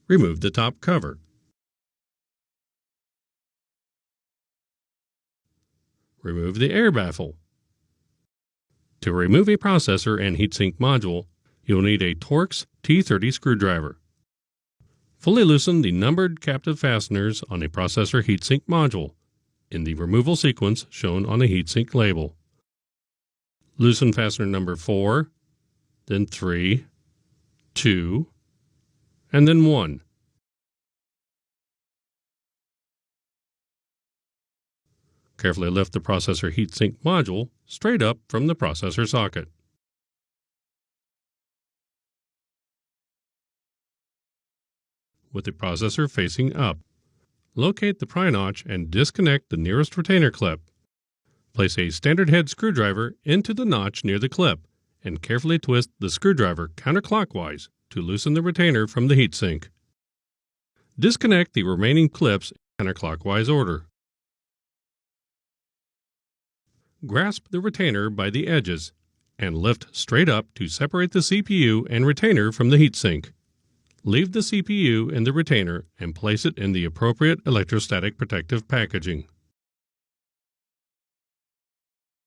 remove the top cover. Remove the air baffle. To remove a processor and heatsink module, you'll need a Torx T30 screwdriver. Fully loosen the numbered captive fasteners on a processor heatsink module in the removal sequence shown on the heatsink label. Loosen fastener number 4, then 3, 2, and then 1. Carefully lift the processor heatsink module straight up from the processor socket. With the processor facing up, locate the pry notch and disconnect the nearest retainer clip. Place a standard head screwdriver into the notch near the clip and carefully twist the screwdriver counterclockwise to loosen the retainer from the heatsink. Disconnect the remaining clips in counterclockwise order. Grasp the retainer by the edges and lift straight up to separate the CPU and retainer from the heatsink. Leave the CPU in the retainer and place it in the appropriate electrostatic protective packaging.